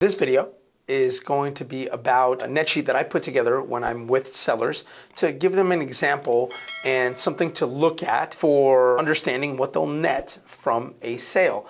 This video is going to be about a net sheet that I put together when I'm with sellers to give them an example and something to look at for understanding what they'll net from a sale.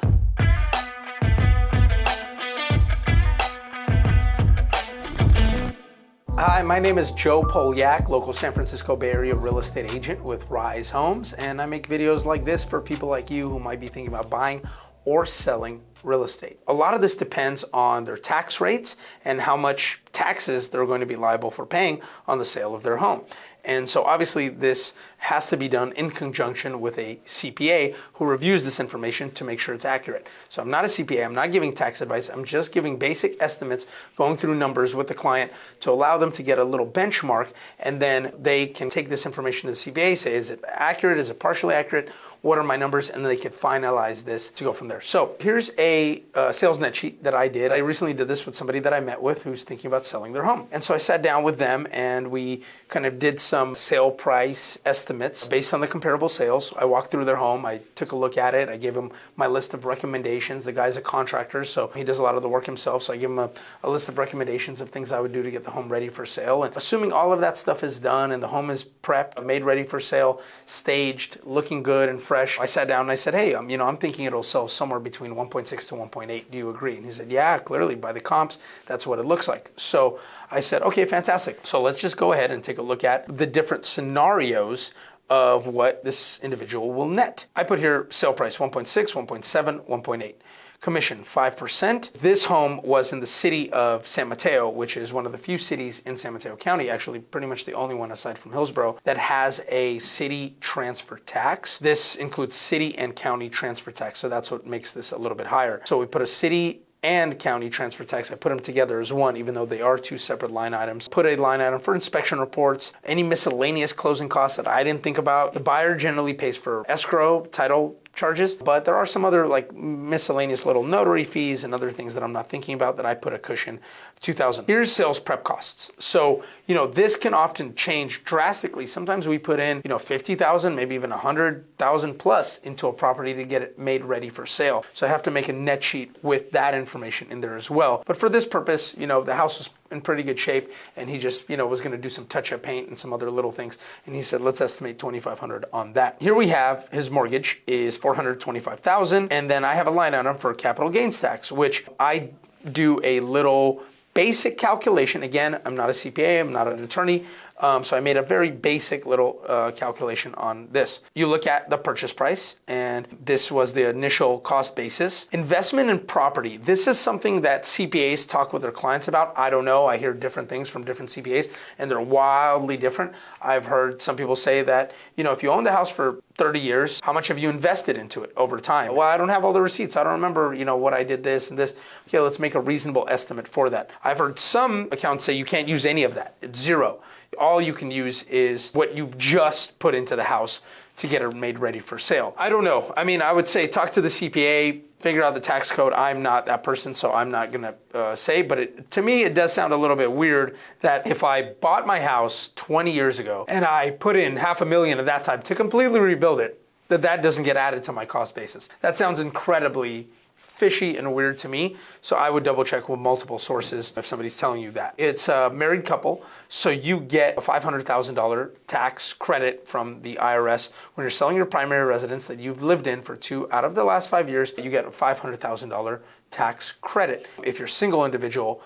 Hi, my name is Joe Polyak, local San Francisco Bay Area real estate agent with Rise Homes, and I make videos like this for people like you who might be thinking about buying or selling real estate. A lot of this depends on their tax rates and how much taxes they're going to be liable for paying on the sale of their home. And so obviously this has to be done in conjunction with a CPA who reviews this information to make sure it's accurate. So I'm not a CPA, I'm not giving tax advice, I'm just giving basic estimates, going through numbers with the client to allow them to get a little benchmark, and then they can take this information to the CPA, say, is it accurate, is it partially accurate, what are my numbers, and then they can finalize this to go from there. So here's a sales net sheet that I did. I recently did this with somebody that I met with who's thinking about selling their home. And so I sat down with them and we kind of did some sale price estimates based on the comparable sales. I walked through their home, I took a look at it, I gave him my list of recommendations. The guy's a contractor, so he does a lot of the work himself, so I give him a list of recommendations of things I would do to get the home ready for sale. And assuming all of that stuff is done and the home is prepped, made ready for sale, staged, looking good and fresh, I sat down and I said, hey, I'm thinking it'll sell somewhere between 1.6 to 1.8. Do you agree? And he said, yeah, clearly by the comps, that's what it looks like. So I said, okay, fantastic. So let's just go ahead and take a look at the different scenarios of what this individual will net. I put here sale price 1.6, 1.7, 1.8. Commission 5%. This home was in the city of San Mateo, which is one of the few cities in San Mateo County, actually pretty much the only one aside from Hillsborough, that has a city transfer tax. This includes city and county transfer tax, so that's what makes this a little bit higher. So we put a city and county transfer tax. I put them together as one, even though they are two separate line items. Put a line item for inspection reports, any miscellaneous closing costs that I didn't think about. The buyer generally pays for escrow, title charges, but there are some other like miscellaneous little notary fees and other things that I'm not thinking about that I put a cushion of $2,000. Here's sales prep costs. So, this can often change drastically. Sometimes we put in, $50,000, maybe even $100,000 plus into a property to get it made ready for sale. So I have to make a net sheet with that information in there as well. But for this purpose, the house was in pretty good shape, and he just, was going to do some touch-up paint and some other little things. And he said, let's estimate $2,500 on that. Here we have his mortgage is $425,000, and then I have a line item for capital gains tax, which I do a little basic calculation. Again, I'm not a CPA, I'm not an attorney, so I made a very basic little calculation on this. You look at the purchase price, and this was the initial cost basis. Investment in property. This is something that CPAs talk with their clients about. I don't know. I hear different things from different CPAs, and they're wildly different. I've heard some people say that, if you own the house for 30 years, how much have you invested into it over time? Well, I don't have all the receipts. I don't remember, what I did this and this. Okay, let's make a reasonable estimate for that. I've heard some accountants say you can't use any of that. It's zero. All you can use is what you've just put into the house to get it made ready for sale. I don't know. I would say talk to the CPA, figure out the tax code. I'm not that person, so I'm not going to say, but to me, it does sound a little bit weird that if I bought my house 20 years ago and I put in $500,000 at that time to completely rebuild it, that doesn't get added to my cost basis. That sounds incredibly fishy and weird to me, so I would double check with multiple sources if somebody's telling you that. It's a married couple, so you get a $500,000 tax credit from the IRS when you're selling your primary residence that you've lived in for 2 out of the last 5 years. You get a $500,000 tax credit. If you're a single individual,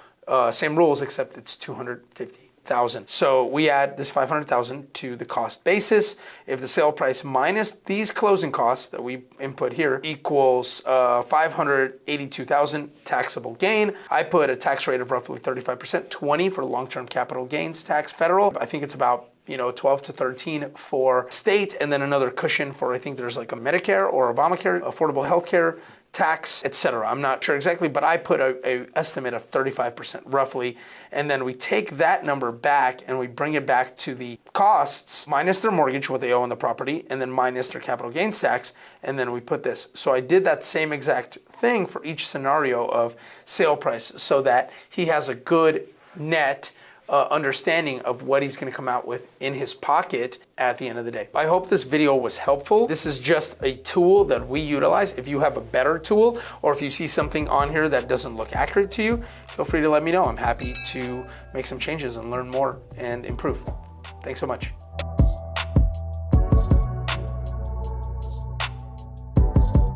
same rules except it's $250,000. So we add this $500,000 to the cost basis. If the sale price minus these closing costs that we input here equals $582,000 taxable gain, I put a tax rate of roughly 35%, 20 for long-term capital gains tax federal. I think it's about 12 to 13 for state, and then another cushion for, I think there's like a Medicare or Obamacare, affordable health care, tax, etc. I'm not sure exactly, but I put a estimate of 35% roughly, and then we take that number back and we bring it back to the costs minus their mortgage, what they owe on the property, and then minus their capital gains tax, and then we put this. So I did that same exact thing for each scenario of sale price so that he has a good net understanding of what he's going to come out with in his pocket at the end of the day. I hope this video was helpful. This is just a tool that we utilize. If you have a better tool, or if you see something on here that doesn't look accurate to you, feel free to let me know. I'm happy to make some changes and learn more and improve. Thanks so much.